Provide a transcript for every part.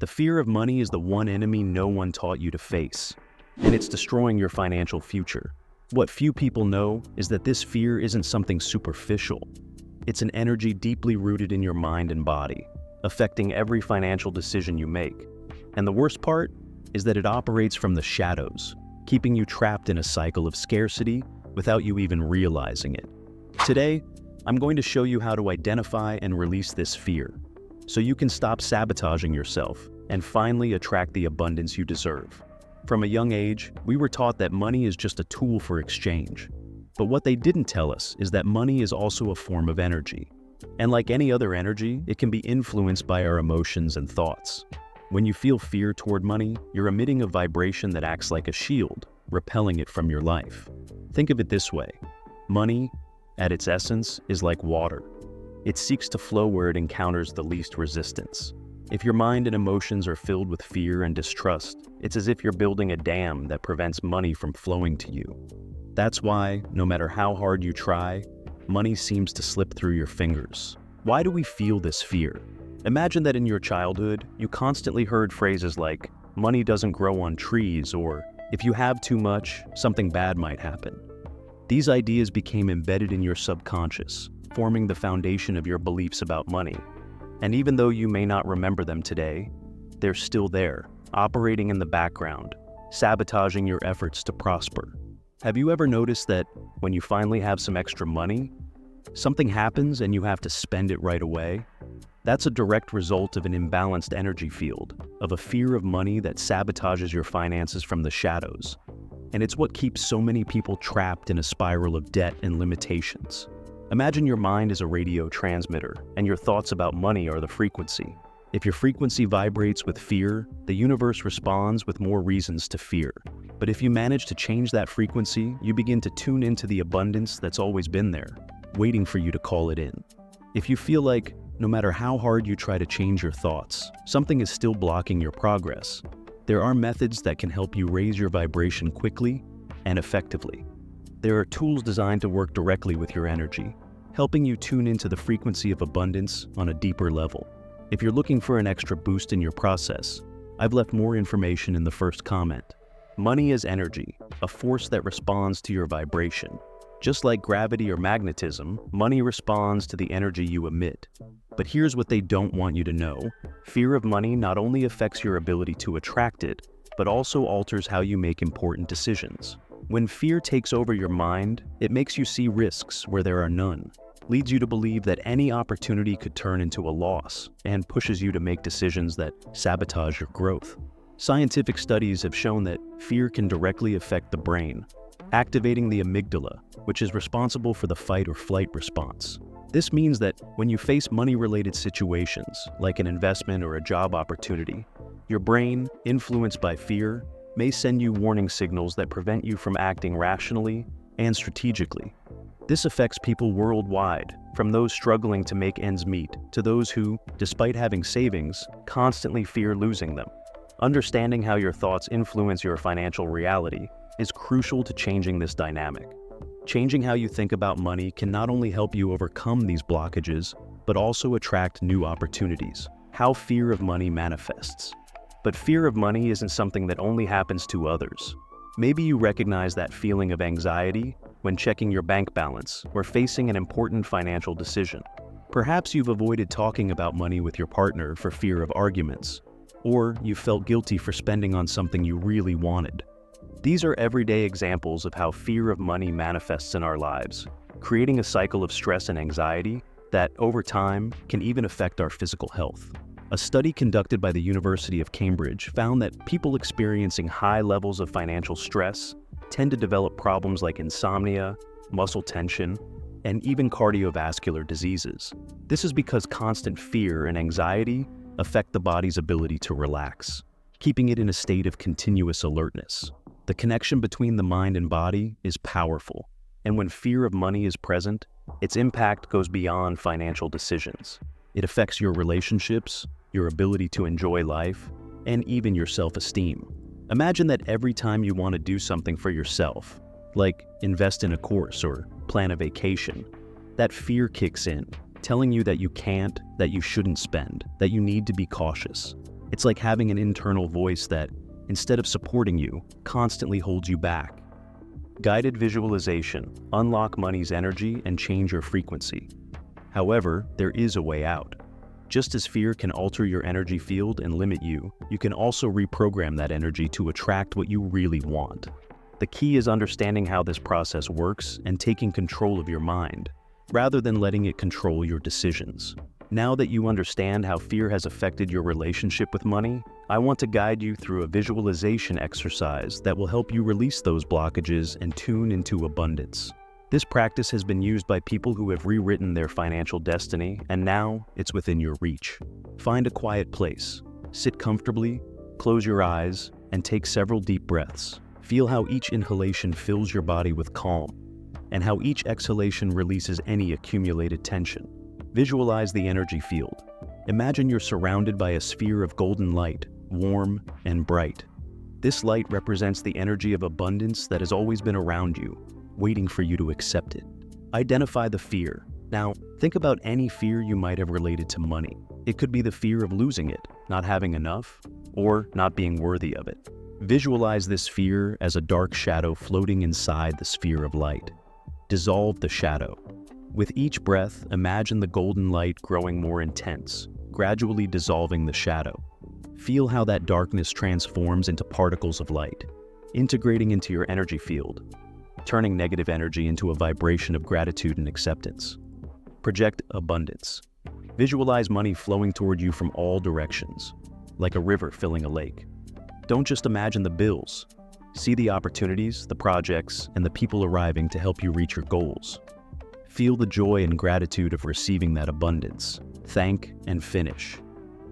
The fear of money is the one enemy no one taught you to face, and it's destroying your financial future. What few people know is that this fear isn't something superficial. It's an energy deeply rooted in your mind and body, affecting every financial decision you make. And the worst part is that it operates from the shadows, keeping you trapped in a cycle of scarcity without you even realizing it. Today, I'm going to show you how to identify and release this fear, so you can stop sabotaging yourself and finally attract the abundance you deserve. From a young age, we were taught that money is just a tool for exchange. But what they didn't tell us is that money is also a form of energy. And like any other energy, it can be influenced by our emotions and thoughts. When you feel fear toward money, you're emitting a vibration that acts like a shield, repelling it from your life. Think of it this way. Money, at its essence, is like water. It seeks to flow where it encounters the least resistance. If your mind and emotions are filled with fear and distrust, it's as if you're building a dam that prevents money from flowing to you. That's why, no matter how hard you try, money seems to slip through your fingers. Why do we feel this fear? Imagine that in your childhood, you constantly heard phrases like, "Money doesn't grow on trees," or "If you have too much, something bad might happen." These ideas became embedded in your subconscious, forming the foundation of your beliefs about money. And even though you may not remember them today, they're still there, operating in the background, sabotaging your efforts to prosper. Have you ever noticed that when you finally have some extra money, something happens and you have to spend it right away? That's a direct result of an imbalanced energy field, of a fear of money that sabotages your finances from the shadows. And it's what keeps so many people trapped in a spiral of debt and limitations. Imagine your mind is a radio transmitter, and your thoughts about money are the frequency. If your frequency vibrates with fear, the universe responds with more reasons to fear. But if you manage to change that frequency, you begin to tune into the abundance that's always been there, waiting for you to call it in. If you feel like, no matter how hard you try to change your thoughts, something is still blocking your progress, there are methods that can help you raise your vibration quickly and effectively. There are tools designed to work directly with your energy, helping you tune into the frequency of abundance on a deeper level. If you're looking for an extra boost in your process, I've left more information in the first comment. Money is energy, a force that responds to your vibration. Just like gravity or magnetism, money responds to the energy you emit. But here's what they don't want you to know. Fear of money not only affects your ability to attract it, but also alters how you make important decisions. When fear takes over your mind, it makes you see risks where there are none, leads you to believe that any opportunity could turn into a loss, and pushes you to make decisions that sabotage your growth. Scientific studies have shown that fear can directly affect the brain, activating the amygdala, which is responsible for the fight or flight response. This means that when you face money-related situations, like an investment or a job opportunity, your brain, influenced by fear, may send you warning signals that prevent you from acting rationally and strategically. This affects people worldwide, from those struggling to make ends meet to those who, despite having savings, constantly fear losing them. Understanding how your thoughts influence your financial reality is crucial to changing this dynamic. Changing how you think about money can not only help you overcome these blockages, but also attract new opportunities. How fear of money manifests. But fear of money isn't something that only happens to others. Maybe you recognize that feeling of anxiety when checking your bank balance or facing an important financial decision. Perhaps you've avoided talking about money with your partner for fear of arguments, or you felt guilty for spending on something you really wanted. These are everyday examples of how fear of money manifests in our lives, creating a cycle of stress and anxiety that, over time, can even affect our physical health. A study conducted by the University of Cambridge found that people experiencing high levels of financial stress tend to develop problems like insomnia, muscle tension, and even cardiovascular diseases. This is because constant fear and anxiety affect the body's ability to relax, keeping it in a state of continuous alertness. The connection between the mind and body is powerful, and when fear of money is present, its impact goes beyond financial decisions. It affects your relationships, your ability to enjoy life, and even your self-esteem. Imagine that every time you want to do something for yourself, like invest in a course or plan a vacation, that fear kicks in, telling you that you can't, that you shouldn't spend, that you need to be cautious. It's like having an internal voice that, instead of supporting you, constantly holds you back. Guided visualization: unlock money's energy and change your frequency. However, there is a way out. Just as fear can alter your energy field and limit you, you can also reprogram that energy to attract what you really want. The key is understanding how this process works and taking control of your mind, rather than letting it control your decisions. Now that you understand how fear has affected your relationship with money, I want to guide you through a visualization exercise that will help you release those blockages and tune into abundance. This practice has been used by people who have rewritten their financial destiny, and now it's within your reach. Find a quiet place, sit comfortably, close your eyes, and take several deep breaths. Feel how each inhalation fills your body with calm, and how each exhalation releases any accumulated tension. Visualize the energy field. Imagine you're surrounded by a sphere of golden light, warm and bright. This light represents the energy of abundance that has always been around you, waiting for you to accept it. Identify the fear. Now, think about any fear you might have related to money. It could be the fear of losing it, not having enough, or not being worthy of it. Visualize this fear as a dark shadow floating inside the sphere of light. Dissolve the shadow. With each breath, imagine the golden light growing more intense, gradually dissolving the shadow. Feel how that darkness transforms into particles of light, integrating into your energy field, turning negative energy into a vibration of gratitude and acceptance. Project abundance. Visualize money flowing toward you from all directions, like a river filling a lake. Don't just imagine the bills. See the opportunities, the projects, and the people arriving to help you reach your goals. Feel the joy and gratitude of receiving that abundance. Thank and finish.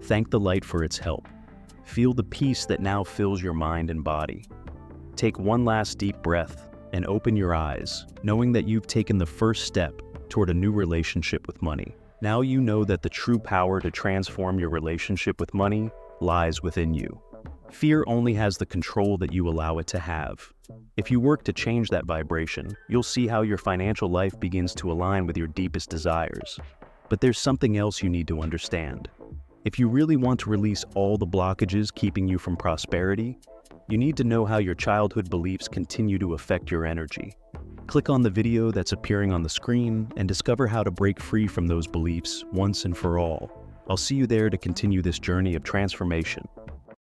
Thank the light for its help. Feel the peace that now fills your mind and body. Take one last deep breath and open your eyes, knowing that you've taken the first step toward a new relationship with money. Now you know that the true power to transform your relationship with money lies within you. Fear only has the control that you allow it to have. If you work to change that vibration, you'll see how your financial life begins to align with your deepest desires. But there's something else you need to understand. If you really want to release all the blockages keeping you from prosperity, you need to know how your childhood beliefs continue to affect your energy. Click on the video that's appearing on the screen and discover how to break free from those beliefs once and for all. I'll see you there to continue this journey of transformation.